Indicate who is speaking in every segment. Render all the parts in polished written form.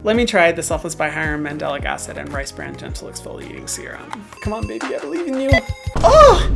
Speaker 1: Let me try the Selfless by Hiram Mandelic Acid and Rice Bran Gentle Exfoliating Serum. Come on, baby, I believe in you. Oh!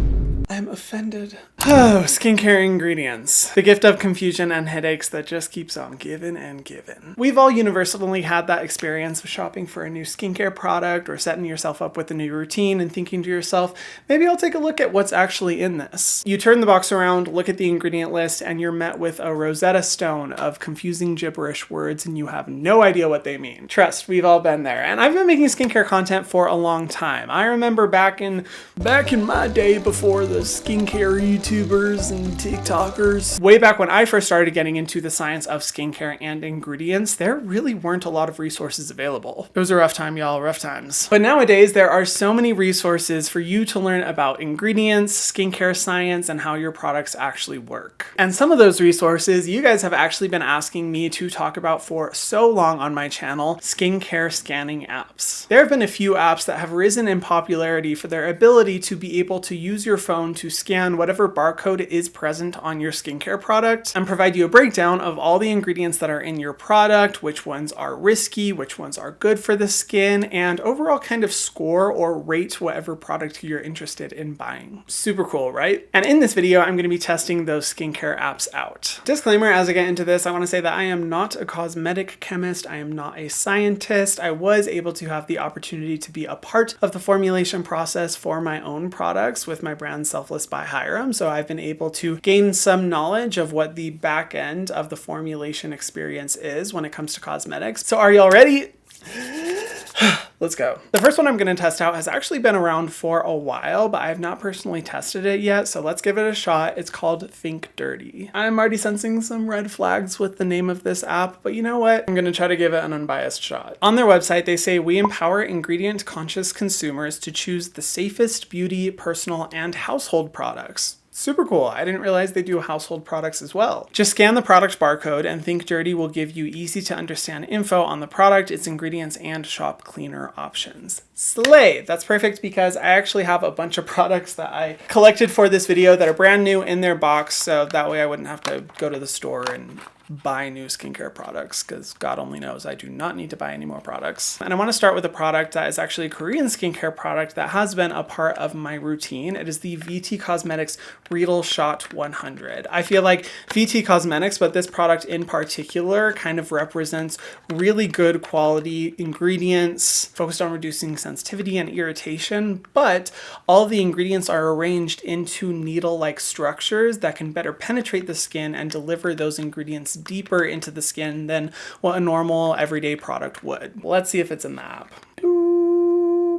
Speaker 1: I'm offended. Oh, skincare ingredients. The gift of confusion and headaches that just keeps on giving and giving. We've all universally had that experience of shopping for a new skincare product or setting yourself up with a new routine and thinking to yourself, maybe I'll take a look at what's actually in this. You turn the box around, look at the ingredient list, and you're met with a Rosetta Stone of confusing gibberish words and you have no idea what they mean. Trust, we've all been there. And I've been making skincare content for a long time. I remember back in my day before the skincare YouTubers and TikTokers. Way back when I first started getting into the science of skincare and ingredients, there really weren't a lot of resources available. It was a rough time, y'all, rough times. But nowadays, there are so many resources for you to learn about ingredients, skincare science, and how your products actually work. And some of those resources you guys have actually been asking me to talk about for so long on my channel, skincare scanning apps. There have been a few apps that have risen in popularity for their ability to be able to use your phone to scan whatever barcode is present on your skincare product and provide you a breakdown of all the ingredients that are in your product, which ones are risky, which ones are good for the skin, and overall kind of score or rate whatever product you're interested in buying. Super cool, right? And in this video, I'm going to be testing those skincare apps out. Disclaimer, as I get into this, I want to say that I am not a cosmetic chemist. I am not a scientist. I was able to have the opportunity to be a part of the formulation process for my own products with my brand Selfless by Hiram. So I've been able to gain some knowledge of what the back end of the formulation experience is when it comes to cosmetics. So are y'all ready? Let's go. The first one I'm going to test out has actually been around for a while, but I have not personally tested it yet, so let's give it a shot. It's called Think Dirty. I'm already sensing some red flags with the name of this app, but you know what? I'm going to try to give it an unbiased shot. On their website, they say, we empower ingredient-conscious consumers to choose the safest beauty, personal, and household products. Super cool. I didn't realize they do household products as well. Just scan the product barcode and Think Dirty will give you easy to understand info on the product, its ingredients, and shop cleaner options. Slay! That's perfect because I actually have a bunch of products that I collected for this video that are brand new in their box, so that way I wouldn't have to go to the store and buy new skincare products, because God only knows I do not need to buy any more products. And I want to start with a product that is actually a Korean skincare product that has been a part of my routine. It is the VT Cosmetics Riedel Shot 100. I feel like VT Cosmetics, but this product in particular, kind of represents really good quality ingredients focused on reducing sensitivity and irritation, but all the ingredients are arranged into needle-like structures that can better penetrate the skin and deliver those ingredients deeper into the skin than what a normal everyday product would. Let's see if it's in the app.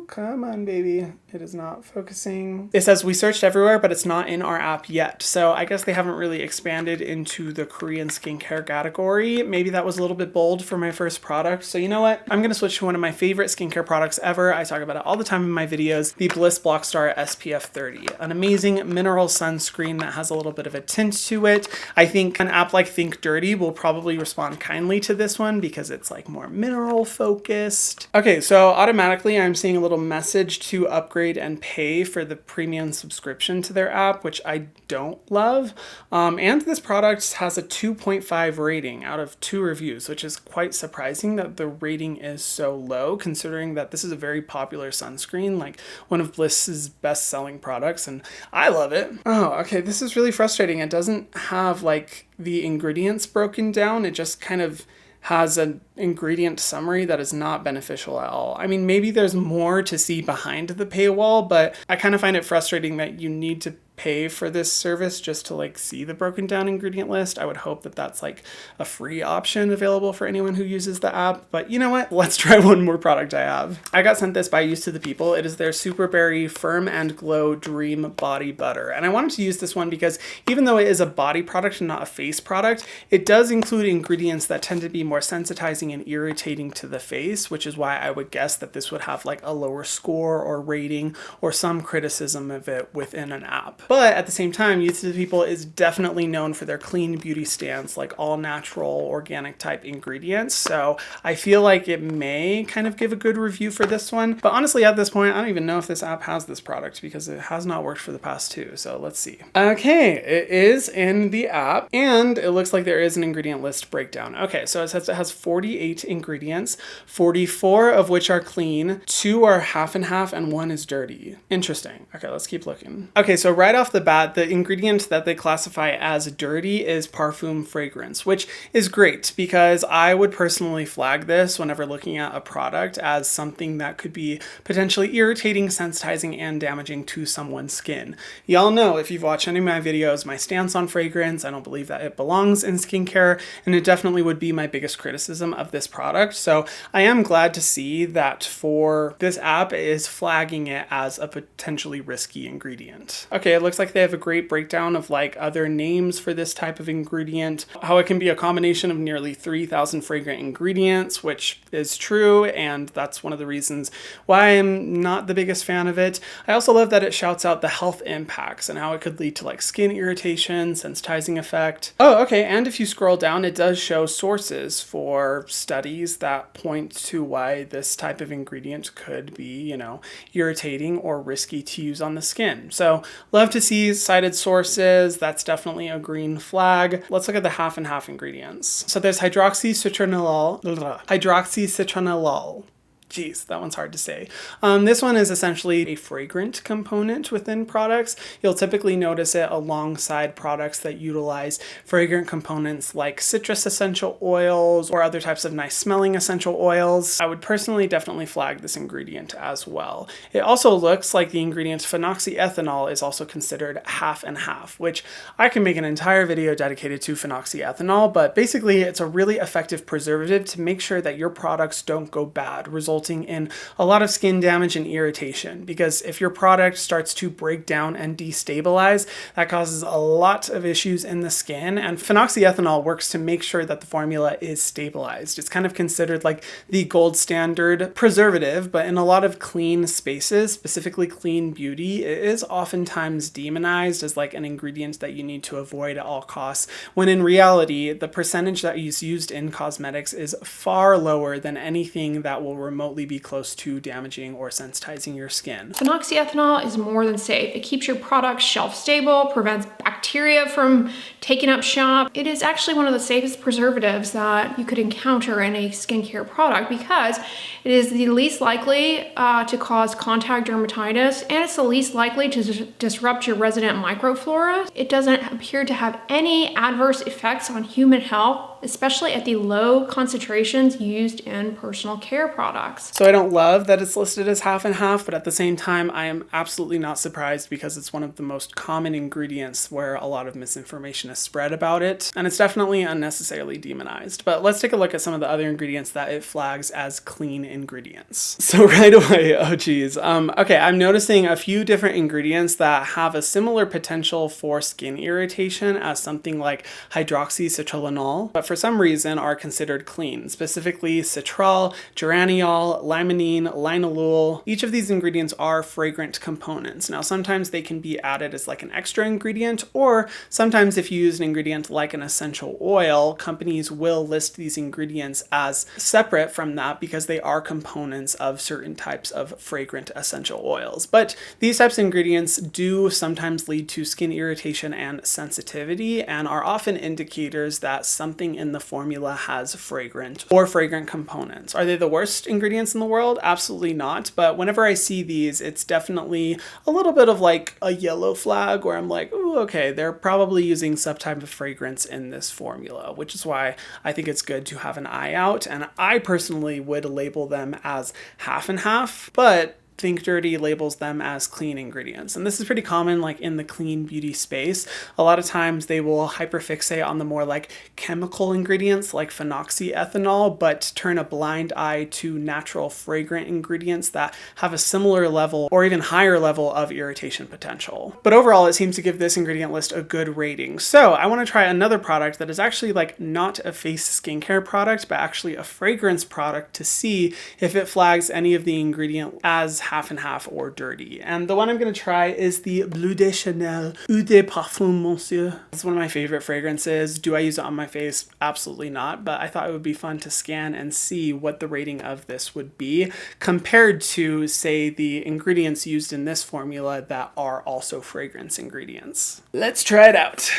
Speaker 1: Come on, baby. It is not focusing. It says we searched everywhere, but it's not in our app yet. So I guess they haven't really expanded into the Korean skincare category. Maybe that was a little bit bold for my first product. So you know what? I'm going to switch to one of my favorite skincare products ever. I talk about it all the time in my videos, the Bliss Blockstar SPF 30, an amazing mineral sunscreen that has a little bit of a tint to it. I think an app like Think Dirty will probably respond kindly to this one because it's like more mineral focused. Okay, so automatically I'm seeing a little message to upgrade and pay for the premium subscription to their app, which I don't love. And this product has a 2.5 rating out of 2 reviews, which is quite surprising that the rating is so low, considering that this is a very popular sunscreen, like one of Bliss's best-selling products, and I love it. Oh, okay, this is really frustrating. It doesn't have like the ingredients broken down. It just kind of has an ingredient summary that is not beneficial at all. I mean, maybe there's more to see behind the paywall, but I kind of find it frustrating that you need to pay for this service just to like see the broken down ingredient list. I would hope that that's like a free option available for anyone who uses the app, but you know what? Let's try one more product I have. I got sent this by Used to the People. It is their Super Berry Firm and Glow Dream Body Butter. And I wanted to use this one because even though it is a body product and not a face product, it does include ingredients that tend to be more sensitizing and irritating to the face, which is why I would guess that this would have like a lower score or rating or some criticism of it within an app. But at the same time, Youth to the People is definitely known for their clean beauty stance, like all natural, organic type ingredients. So I feel like it may kind of give a good review for this one. But honestly, at this point, I don't even know if this app has this product because it has not worked for the past two. So let's see. Okay, it is in the app and it looks like there is an ingredient list breakdown. Okay, so it says it has 48 ingredients, 44 of which are clean, 2 are half and half, and 1 is dirty. Interesting. Okay, let's keep looking. Okay, so right off the bat, the ingredient that they classify as dirty is parfum fragrance, which is great because I would personally flag this whenever looking at a product as something that could be potentially irritating, sensitizing, and damaging to someone's skin. Y'all know, if you've watched any of my videos, my stance on fragrance. I don't believe that it belongs in skincare, and it definitely would be my biggest criticism of this product. So I am glad to see that for this app, it is flagging it as a potentially risky ingredient. Okay, it looks like they have a great breakdown of like other names for this type of ingredient, how it can be a combination of nearly 3,000 fragrant ingredients, which is true, and that's one of the reasons why I'm not the biggest fan of it. I also love that it shouts out the health impacts and how it could lead to like skin irritation, sensitizing effect. Oh, okay, and if you scroll down, it does show sources for studies that point to why this type of ingredient could be, you know, irritating or risky to use on the skin. So love to see cited sources. That's definitely a green flag. Let's look at the half and half ingredients. So there's hydroxycitronellol. Geez, that one's hard to say. This one is essentially a fragrant component within products. You'll typically notice it alongside products that utilize fragrant components like citrus essential oils or other types of nice smelling essential oils. I would personally definitely flag this ingredient as well. It also looks like the ingredient phenoxyethanol is also considered half and half, which I can make an entire video dedicated to phenoxyethanol, but basically it's a really effective preservative to make sure that your products don't go bad, resulting in a lot of skin damage and irritation, because if your product starts to break down and destabilize, that causes a lot of issues in the skin, and phenoxyethanol works to make sure that the formula is stabilized. It's kind of considered like the gold standard preservative, but in a lot of clean spaces, specifically clean beauty, it is oftentimes demonized as like an ingredient that you need to avoid at all costs, when in reality, the percentage that is used in cosmetics is far lower than anything that will remotely be close to damaging or sensitizing your skin.
Speaker 2: Phenoxyethanol is more than safe. It keeps your product shelf stable, prevents bacteria from taking up shop. It is actually one of the safest preservatives that you could encounter in a skincare product because it is the least likely to cause contact dermatitis, and it's the least likely to disrupt your resident microflora. It doesn't appear to have any adverse effects on human health, especially at the low concentrations used in personal care products.
Speaker 1: So I don't love that it's listed as half and half, but at the same time, I am absolutely not surprised because it's one of the most common ingredients where a lot of misinformation is spread about it, and it's definitely unnecessarily demonized. But let's take a look at some of the other ingredients that it flags as clean ingredients. So right away, oh geez. Okay, I'm noticing a few different ingredients that have a similar potential for skin irritation as something like hydroxycitronellol, but for some reason are considered clean, specifically citral, geraniol, limonene, linalool. Each of these ingredients are fragrant components. Now, sometimes they can be added as like an extra ingredient, or sometimes if you use an ingredient like an essential oil, companies will list these ingredients as separate from that because they are components of certain types of fragrant essential oils. But these types of ingredients do sometimes lead to skin irritation and sensitivity, and are often indicators that something in the formula has fragrant or fragrant components. Are they the worst ingredients in the world? Absolutely not. But whenever I see these, it's definitely a little bit of like a yellow flag where I'm like, ooh, okay, they're probably using some type of fragrance in this formula, which is why I think it's good to have an eye out. And I personally would label them as half and half, but Think Dirty labels them as clean ingredients. And this is pretty common like in the clean beauty space. A lot of times they will hyperfixate on the more like chemical ingredients like phenoxyethanol, but turn a blind eye to natural fragrant ingredients that have a similar level or even higher level of irritation potential. But overall, it seems to give this ingredient list a good rating. So I want to try another product that is actually like not a face skincare product, but actually a fragrance product to see if it flags any of the ingredient as half and half or dirty. And the one I'm going to try is the Bleu de Chanel Eau de Parfum Monsieur. It's one of my favorite fragrances. Do I use it on my face? Absolutely not, but I thought it would be fun to scan and see what the rating of this would be compared to, say, the ingredients used in this formula that are also fragrance ingredients. Let's try it out.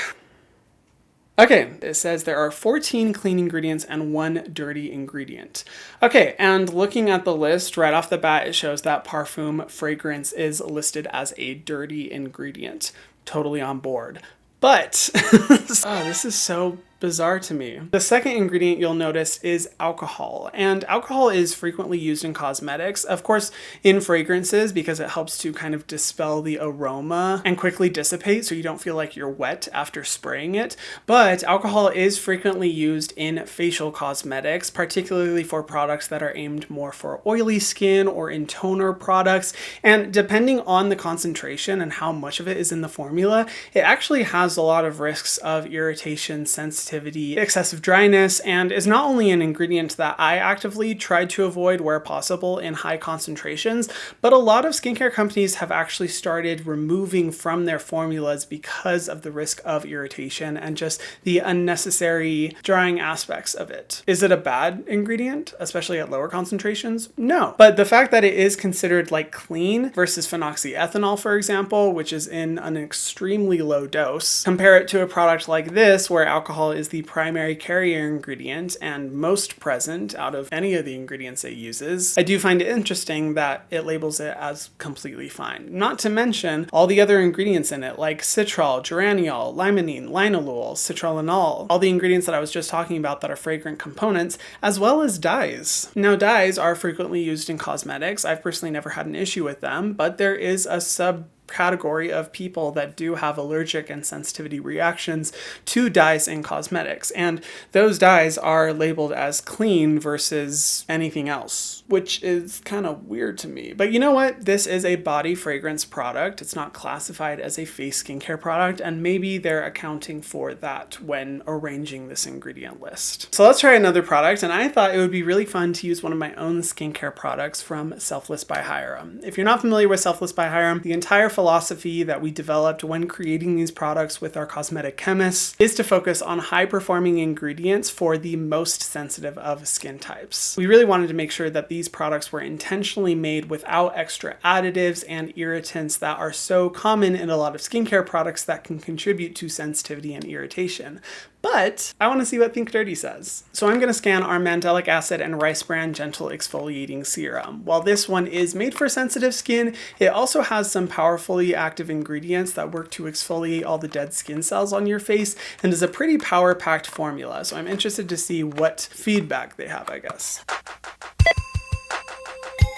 Speaker 1: Okay, it says there are 14 clean ingredients and 1 dirty ingredient. Okay, and looking at the list right off the bat, it shows that parfum fragrance is listed as a dirty ingredient. Totally on board. But, oh, this is so bizarre to me. The second ingredient you'll notice is alcohol, and alcohol is frequently used in cosmetics, of course in fragrances because it helps to kind of dispel the aroma and quickly dissipate so you don't feel like you're wet after spraying it. But alcohol is frequently used in facial cosmetics, particularly for products that are aimed more for oily skin or in toner products, and depending on the concentration and how much of it is in the formula, it actually has a lot of risks of irritation, sensitivity, excessive dryness, and is not only an ingredient that I actively try to avoid where possible in high concentrations, but a lot of skincare companies have actually started removing from their formulas because of the risk of irritation and just the unnecessary drying aspects of it. Is it a bad ingredient, especially at lower concentrations? No. But the fact that it is considered like clean versus phenoxyethanol, for example, which is in an extremely low dose, compare it to a product like this where alcohol is the primary carrier ingredient and most present out of any of the ingredients it uses, I do find it interesting that it labels it as completely fine. Not to mention all the other ingredients in it like citral, geraniol, limonene, linalool, citrallinol, all the ingredients that I was just talking about that are fragrant components, as well as dyes. Now, dyes are frequently used in cosmetics. I've personally never had an issue with them, but there is a subcategory of people that do have allergic and sensitivity reactions to dyes in cosmetics, and those dyes are labeled as clean versus anything else, which is kind of weird to me. But you know what? This is a body fragrance product. It's not classified as a face skincare product, and maybe they're accounting for that when arranging this ingredient list. So let's try another product, and I thought it would be really fun to use one of my own skincare products from Selfless by Hyram. If you're not familiar with Selfless by Hyram, the entire philosophy that we developed when creating these products with our cosmetic chemists is to focus on high-performing ingredients for the most sensitive of skin types. We really wanted to make sure that these products were intentionally made without extra additives and irritants that are so common in a lot of skincare products that can contribute to sensitivity and irritation. But I want to see what Think Dirty says. So I'm going to scan our mandelic acid and rice bran gentle exfoliating serum. While this one is made for sensitive skin, it also has some powerfully active ingredients that work to exfoliate all the dead skin cells on your face and is a pretty power-packed formula. So I'm interested to see what feedback they have, I guess.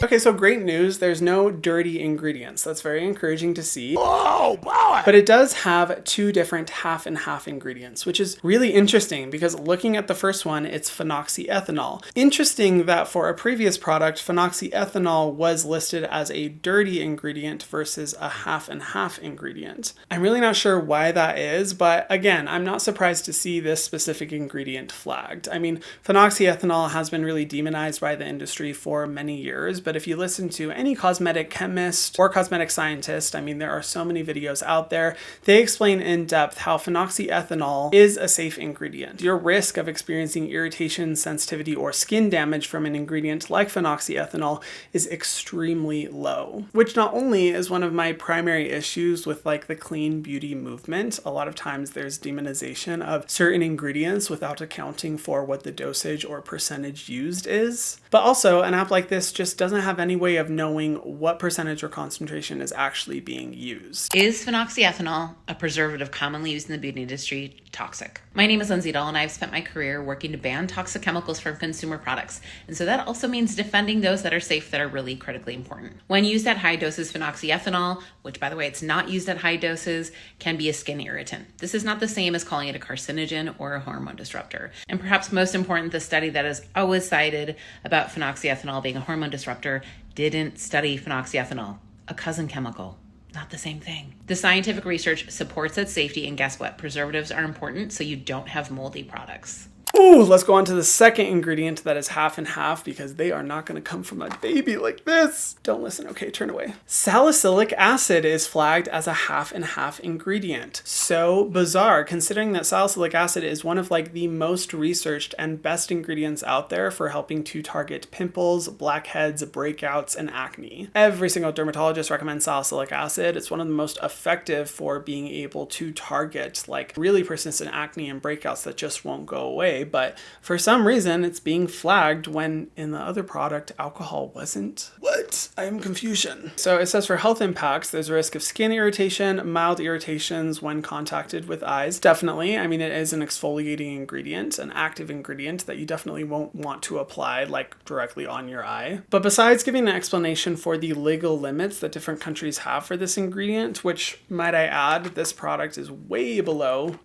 Speaker 1: Okay, so great news. There's no dirty ingredients. That's very encouraging to see. Oh, boy! But it does have 2 different half and half ingredients, which is really interesting because looking at the first one, it's phenoxyethanol. Interesting that for a previous product, phenoxyethanol was listed as a dirty ingredient versus a half and half ingredient. I'm really not sure why that is, but again, I'm not surprised to see this specific ingredient flagged. I mean, phenoxyethanol has been really demonized by the industry for many years, but if you listen to any cosmetic chemist or cosmetic scientist, I mean, there are so many videos out there, they explain in depth how phenoxyethanol is a safe ingredient. Your risk of experiencing irritation, sensitivity, or skin damage from an ingredient like phenoxyethanol is extremely low, which not only is one of my primary issues with like the clean beauty movement. A lot of times there's demonization of certain ingredients without accounting for what the dosage or percentage used is. But also an app like this just doesn't have any way of knowing what percentage or concentration is actually being used.
Speaker 3: Is phenoxyethanol, a preservative commonly used in the beauty industry, toxic? My name is Lindsay Dahl, and I've spent my career working to ban toxic chemicals from consumer products. And so that also means defending those that are safe, that are really critically important. When used at high doses, phenoxyethanol, which by the way, it's not used at high doses, can be a skin irritant. This is not the same as calling it a carcinogen or a hormone disruptor. And perhaps most important, the study that is always cited about phenoxyethanol being a hormone disruptor didn't study phenoxyethanol, a cousin chemical. Not the same thing. The scientific research supports its safety, and guess what? Preservatives are important so you don't have moldy products.
Speaker 1: Ooh, let's go on to the second ingredient that is half and half because they are not going to come from a baby like this. Don't listen. Okay, turn away. Salicylic acid is flagged as a half and half ingredient. So bizarre considering that salicylic acid is one of like the most researched and best ingredients out there for helping to target pimples, blackheads, breakouts, and acne. Every single dermatologist recommends salicylic acid. It's one of the most effective for being able to target like really persistent acne and breakouts that just won't go away. But for some reason, it's being flagged when in the other product, alcohol wasn't. What? I am confusion. So it says for health impacts, there's a risk of skin irritation, mild irritations when contacted with eyes. Definitely. I mean, it is an exfoliating ingredient, an active ingredient that you definitely won't want to apply like directly on your eye. But besides giving an explanation for the legal limits that different countries have for this ingredient, which might I add, this product is way below,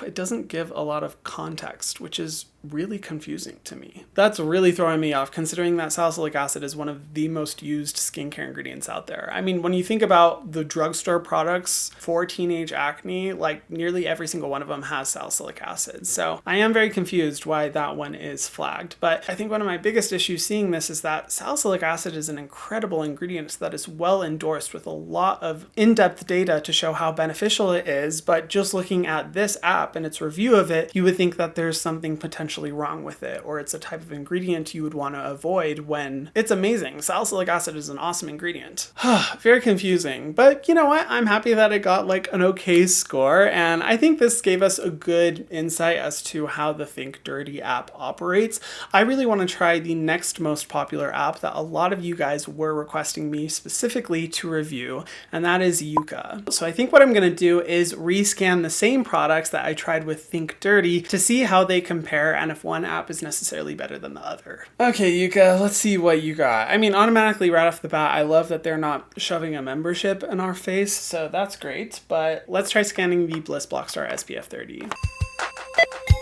Speaker 1: it doesn't give a lot of context, which is really confusing to me. That's really throwing me off considering that salicylic acid is one of the most used skincare ingredients out there. I mean, when you think about the drugstore products for teenage acne, like nearly every single one of them has salicylic acid. So I am very confused why that one is flagged. But I think one of my biggest issues seeing this is that salicylic acid is an incredible ingredient that is well endorsed with a lot of in-depth data to show how beneficial it is. But just looking at this app and its review of it, you would think that there's something potentially wrong with it, or it's a type of ingredient you would want to avoid when it's amazing. Salicylic acid is an awesome ingredient. Very confusing, but you know what? I'm happy that it got like an okay score, and I think this gave us a good insight as to how the Think Dirty app operates. I really want to try the next most popular app that a lot of you guys were requesting me specifically to review, and that is Yuka. So I think what I'm going to do is rescan the same products that I tried with Think Dirty to see how they compare and if one app is necessarily better than the other. Okay, Yuka, let's see what you got. I mean, automatically right off the bat, I love that they're not shoving a membership in our face, so that's great, but let's try scanning the Bliss Blockstar SPF 30.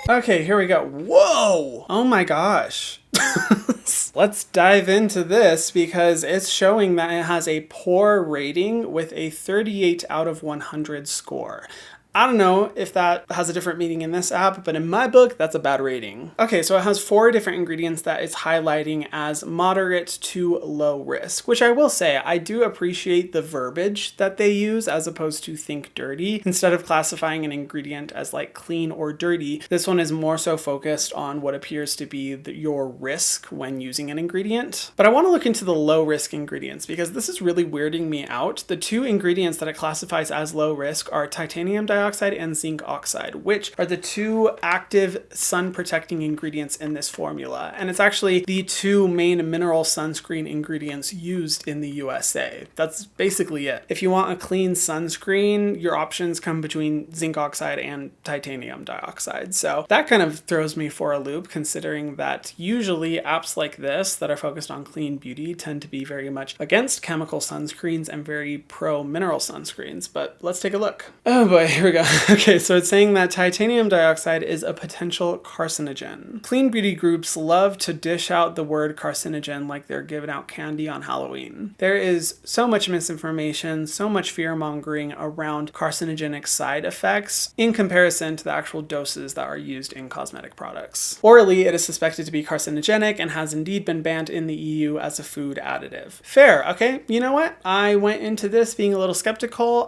Speaker 1: Okay, here we go. Whoa! Oh my gosh. Let's dive into this because it's showing that it has a poor rating with a 38 out of 100 score. I don't know if that has a different meaning in this app, but in my book, that's a bad rating. Okay, so it has 4 different ingredients that it's highlighting as moderate to low risk, which I will say, I do appreciate the verbiage that they use as opposed to Think Dirty. Instead of classifying an ingredient as like clean or dirty, this one is more so focused on what appears to be your risk when using an ingredient. But I want to look into the low risk ingredients because this is really weirding me out. The 2 ingredients that it classifies as low risk are titanium dioxide and zinc oxide, which are the 2 active sun protecting ingredients in this formula. And it's actually the 2 main mineral sunscreen ingredients used in the USA. That's basically it. If you want a clean sunscreen, your options come between zinc oxide and titanium dioxide. So that kind of throws me for a loop considering that usually apps like this that are focused on clean beauty tend to be very much against chemical sunscreens and very pro mineral sunscreens. But let's take a look. Oh boy, here we go. Okay, so it's saying that titanium dioxide is a potential carcinogen. Clean beauty groups love to dish out the word carcinogen like they're giving out candy on Halloween. There is so much misinformation, so much fear-mongering around carcinogenic side effects in comparison to the actual doses that are used in cosmetic products. Orally, it is suspected to be carcinogenic and has indeed been banned in the EU as a food additive. Fair, okay? You know what? I went into this being a little skeptical,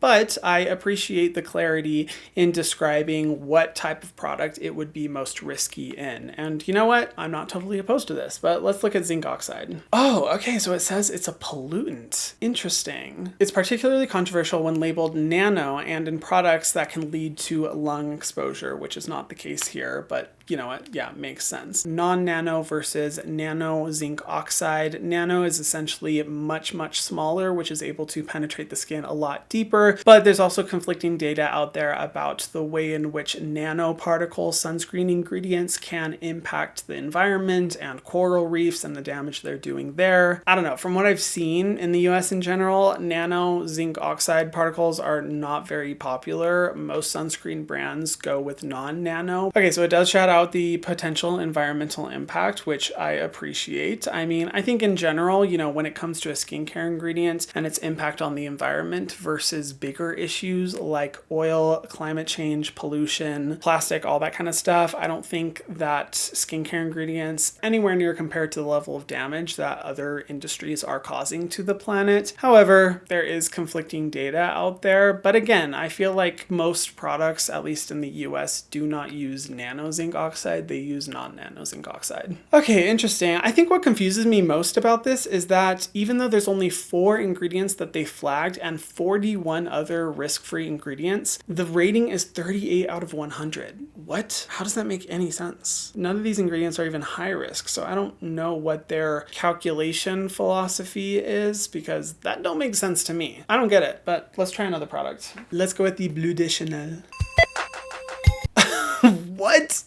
Speaker 1: but I appreciate the clarity in describing what type of product it would be most risky in. And you know what? I'm not totally opposed to this, but let's look at zinc oxide. Oh, okay, so it says it's a pollutant. Interesting. It's particularly controversial when labeled nano and in products that can lead to lung exposure, which is not the case here, but you know what? Yeah, makes sense. Non-nano versus nano zinc oxide. Nano is essentially much, much smaller, which is able to penetrate the skin a lot deeper, but there's also conflicting data out there about the way in which nanoparticle sunscreen ingredients can impact the environment and coral reefs and the damage they're doing there. I don't know, from what I've seen in the US in general, nano zinc oxide particles are not very popular. Most sunscreen brands go with non-nano. Okay, so it does shout out about the potential environmental impact, which I appreciate. I mean, I think in general, when it comes to a skincare ingredient and its impact on the environment versus bigger issues like oil, climate change, pollution, plastic, all that kind of stuff, I don't think that skincare ingredients anywhere near compared to the level of damage that other industries are causing to the planet. However, there is conflicting data out there. But again, I feel like most products, at least in the US, do not use nano zinc oxide. They use non-nano zinc oxide. Okay, interesting. I think what confuses me most about this is that even though there's only 4 ingredients that they flagged and 41 other risk-free ingredients, the rating is 38 out of 100. What? How does that make any sense? None of these ingredients are even high risk, so I don't know what their calculation philosophy is, because that don't make sense to me. I don't get it, but let's try another product. Let's go with the Bleu de Chanel. What?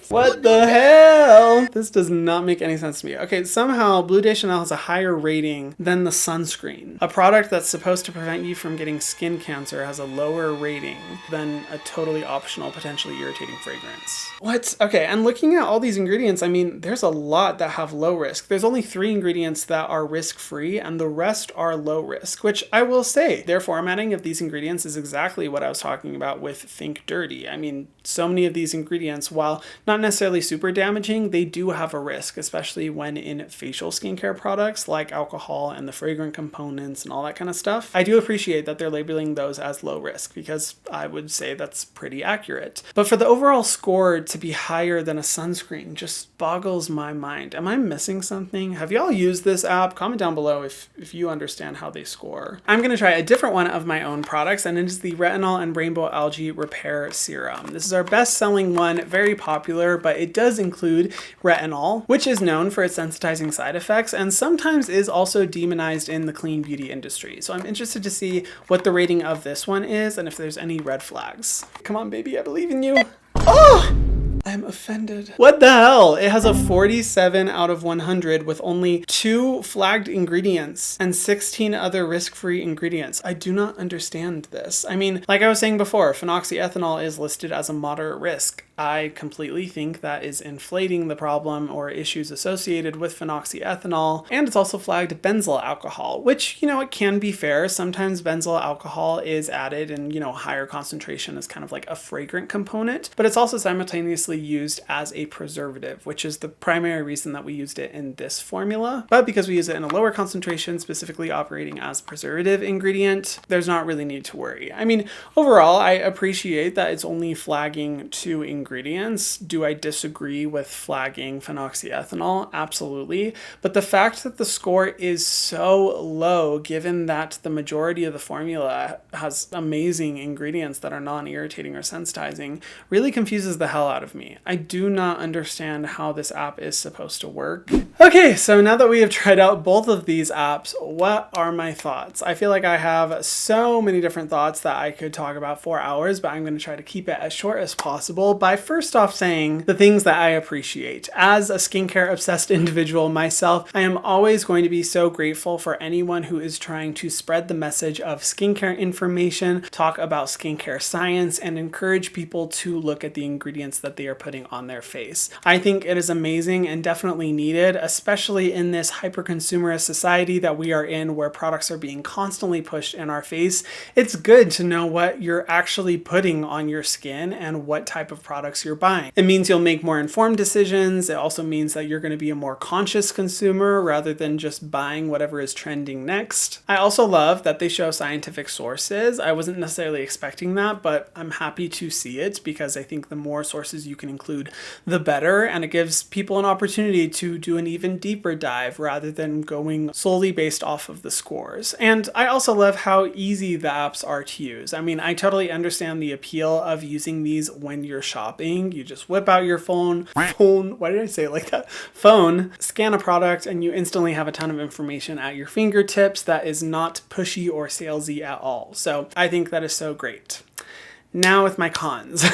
Speaker 1: What the hell? This does not make any sense to me. Okay, somehow Bleu de Chanel has a higher rating than the sunscreen. A product that's supposed to prevent you from getting skin cancer has a lower rating than a totally optional, potentially irritating fragrance. What? Okay, and looking at all these ingredients, I mean, there's a lot that have low risk. There's only 3 ingredients that are risk-free and the rest are low risk, which I will say, their formatting of these ingredients is exactly what I was talking about with Think Dirty. I mean, so many of these ingredients, while not necessarily super damaging, they do have a risk, especially when in facial skincare products like alcohol and the fragrant components and all that kind of stuff. I do appreciate that they're labeling those as low risk, because I would say that's pretty accurate. But for the overall score to be higher than a sunscreen just boggles my mind. Am I missing something? Have y'all used this app? Comment down below if you understand how they score. I'm going to try a different one of my own products, and it is the Retinol and Rainbow Algae Repair Serum. This is our best-selling one, very popular, but it does include retinol, which is known for its sensitizing side effects and sometimes is also demonized in the clean beauty industry. So I'm interested to see what the rating of this one is and if there's any red flags. Come on, baby, I believe in you. Oh! I'm offended. What the hell? It has a 47 out of 100 with only 2 flagged ingredients and 16 other risk-free ingredients. I do not understand this. I mean, like I was saying before, phenoxyethanol is listed as a moderate risk. I completely think that is inflating the problem or issues associated with phenoxyethanol. And it's also flagged benzyl alcohol, which, it can be fair. Sometimes benzyl alcohol is added in, higher concentration as kind of like a fragrant component, but it's also simultaneously used as a preservative, which is the primary reason that we used it in this formula. But because we use it in a lower concentration, specifically operating as preservative ingredient, there's not really need to worry. I mean, overall, I appreciate that it's only flagging 2 ingredients. Do I disagree with flagging phenoxyethanol? Absolutely. But the fact that the score is so low, given that the majority of the formula has amazing ingredients that are non-irritating or sensitizing, really confuses the hell out of me. I do not understand how this app is supposed to work. Okay, so now that we have tried out both of these apps, what are my thoughts? I feel like I have so many different thoughts that I could talk about for hours, but I'm going to try to keep it as short as possible by first off saying the things that I appreciate. As a skincare obsessed individual myself, I am always going to be so grateful for anyone who is trying to spread the message of skincare information, talk about skincare science, and encourage people to look at the ingredients that they are putting on their face. I think it is amazing and definitely needed, especially in this hyper-consumerist society that we are in, where products are being constantly pushed in our face. It's good to know what you're actually putting on your skin and what type of products you're buying. It means you'll make more informed decisions. It also means that you're going to be a more conscious consumer rather than just buying whatever is trending next. I also love that they show scientific sources. I wasn't necessarily expecting that, but I'm happy to see it because I think the more sources you can include, the better, and it gives people an opportunity to do an even deeper dive rather than going solely based off of the scores. And I also love how easy the apps are to use. I mean, I totally understand the appeal of using these when you're shopping. You just whip out your phone, why did I say it like that? Phone, scan a product, and you instantly have a ton of information at your fingertips that is not pushy or salesy at all. So I think that is so great. Now with my cons.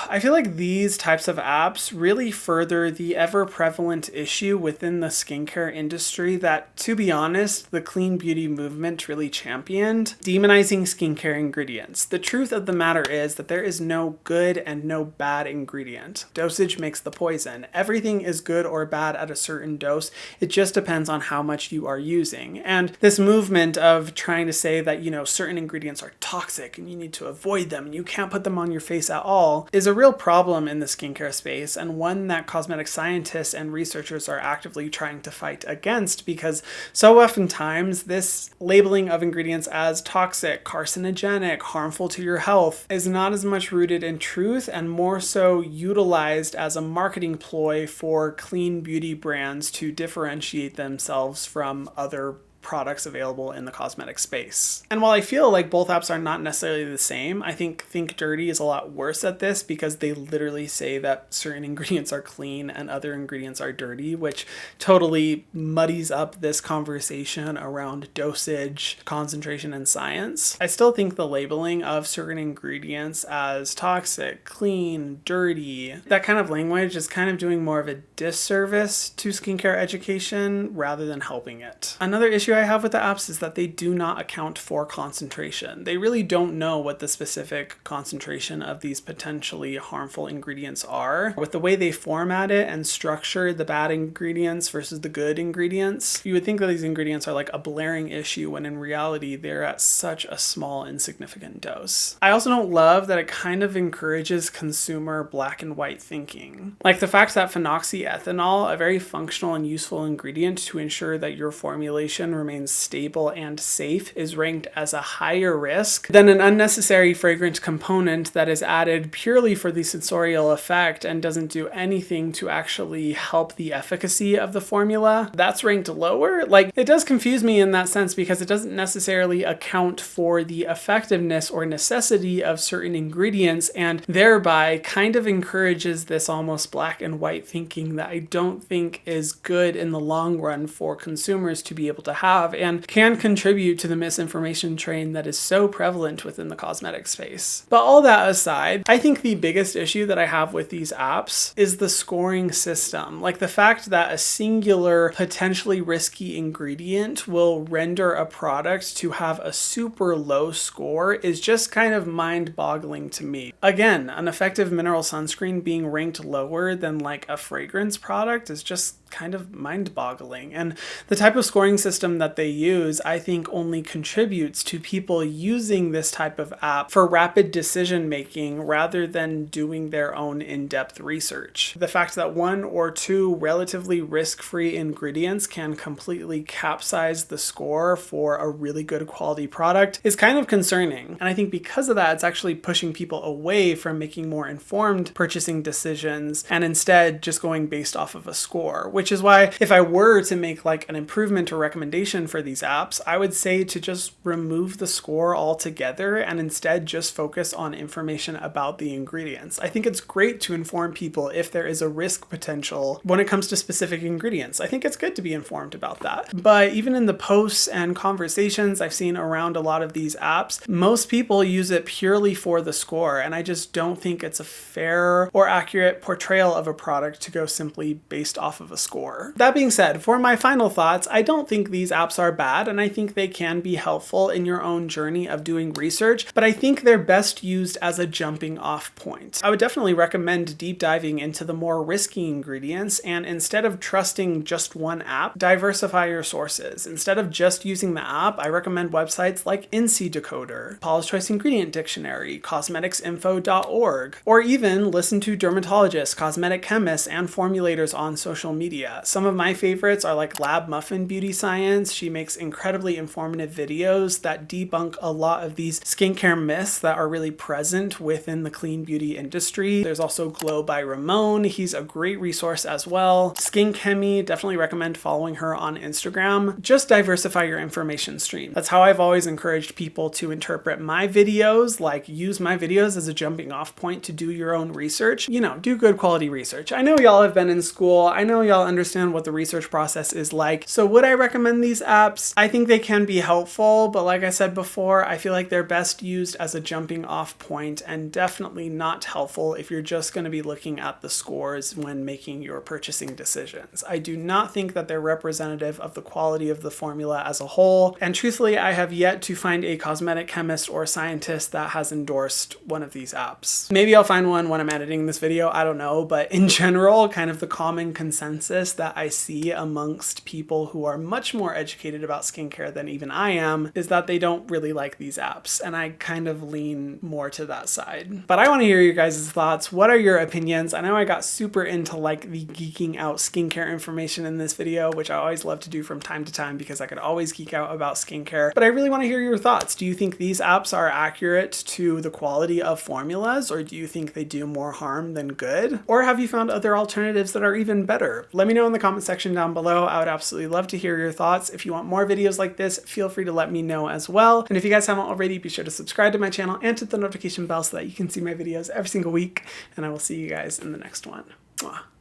Speaker 1: I feel like these types of apps really further the ever prevalent issue within the skincare industry that, to be honest, the clean beauty movement really championed, demonizing skincare ingredients. The truth of the matter is that there is no good and no bad ingredient. Dosage makes the poison. Everything is good or bad at a certain dose. It just depends on how much you are using. And this movement of trying to say that, certain ingredients are toxic and you need to avoid them and you can't put them on your face at all is a real problem in the skincare space, and one that cosmetic scientists and researchers are actively trying to fight against, because so oftentimes this labeling of ingredients as toxic, carcinogenic, harmful to your health is not as much rooted in truth and more so utilized as a marketing ploy for clean beauty brands to differentiate themselves from other products available in the cosmetic space. And while I feel like both apps are not necessarily the same, I think Think Dirty is a lot worse at this because they literally say that certain ingredients are clean and other ingredients are dirty, which totally muddies up this conversation around dosage, concentration, and science. I still think the labeling of certain ingredients as toxic, clean, dirty, that kind of language is kind of doing more of a disservice to skincare education rather than helping it. Another issue I have with the apps is that they do not account for concentration. They really don't know what the specific concentration of these potentially harmful ingredients are. With the way they format it and structure the bad ingredients versus the good ingredients, you would think that these ingredients are like a blaring issue when in reality they're at such a small, insignificant dose. I also don't love that it kind of encourages consumer black and white thinking. Like the fact that phenoxyethanol, a very functional and useful ingredient to ensure that your formulation remains stable and safe, is ranked as a higher risk than an unnecessary fragrant component that is added purely for the sensorial effect and doesn't do anything to actually help the efficacy of the formula. That's ranked lower. Like, it does confuse me in that sense because it doesn't necessarily account for the effectiveness or necessity of certain ingredients, and thereby kind of encourages this almost black and white thinking that I don't think is good in the long run for consumers to be able to have, and can contribute to the misinformation train that is so prevalent within the cosmetic space. But all that aside, I think the biggest issue that I have with these apps is the scoring system. Like the fact that a singular potentially risky ingredient will render a product to have a super low score is just kind of mind-boggling to me. Again, an effective mineral sunscreen being ranked lower than like a fragrance product is just kind of mind-boggling. And the type of scoring system that they use, I think, only contributes to people using this type of app for rapid decision making rather than doing their own in-depth research. The fact that one or two relatively risk-free ingredients can completely capsize the score for a really good quality product is kind of concerning. And I think because of that, it's actually pushing people away from making more informed purchasing decisions and instead just going based off of a score, which is why if I were to make like an improvement or recommendation for these apps, I would say to just remove the score altogether and instead just focus on information about the ingredients. I think it's great to inform people if there is a risk potential when it comes to specific ingredients. I think it's good to be informed about that. But even in the posts and conversations I've seen around a lot of these apps, most people use it purely for the score, and I just don't think it's a fair or accurate portrayal of a product to go simply based off of a score. That being said, for my final thoughts, I don't think these apps are bad, and I think they can be helpful in your own journey of doing research, but I think they're best used as a jumping off point. I would definitely recommend deep diving into the more risky ingredients, and instead of trusting just one app, diversify your sources. Instead of just using the app, I recommend websites like INSEE Decoder, Paula's Choice Ingredient Dictionary, cosmeticsinfo.org, or even listen to dermatologists, cosmetic chemists, and formulators on social media. Some of my favorites are like Lab Muffin Beauty Science. She makes incredibly informative videos that debunk a lot of these skincare myths that are really present within the clean beauty industry. There's also Glow by Ramon. He's a great resource as well. Skin Chemi, definitely recommend following her on Instagram. Just diversify your information stream. That's how I've always encouraged people to interpret my videos, like use my videos as a jumping off point to do your own research. You know, do good quality research. I know y'all have been in school. I know y'all understand what the research process is like. So would I recommend these these apps. I think they can be helpful, but like I said before, I feel like they're best used as a jumping off point and definitely not helpful if you're just going to be looking at the scores when making your purchasing decisions. I do not think that they're representative of the quality of the formula as a whole, and truthfully, I have yet to find a cosmetic chemist or scientist that has endorsed one of these apps. Maybe I'll find one when I'm editing this video, I don't know, but in general, kind of the common consensus that I see amongst people who are much more educated about skincare than even I am is that they don't really like these apps, and I kind of lean more to that side. But I want to hear your guys' thoughts. What are your opinions? I know I got super into like the geeking out skincare information in this video, which I always love to do from time to time because I could always geek out about skincare, but I really want to hear your thoughts. Do you think these apps are accurate to the quality of formulas, or do you think they do more harm than good? Or have you found other alternatives that are even better? Let me know in the comment section down below. I would absolutely love to hear your thoughts. If you want more videos like this, feel free to let me know as well. And if you guys haven't already, be sure to subscribe to my channel and hit the notification bell so that you can see my videos every single week. And I will see you guys in the next one. Mwah.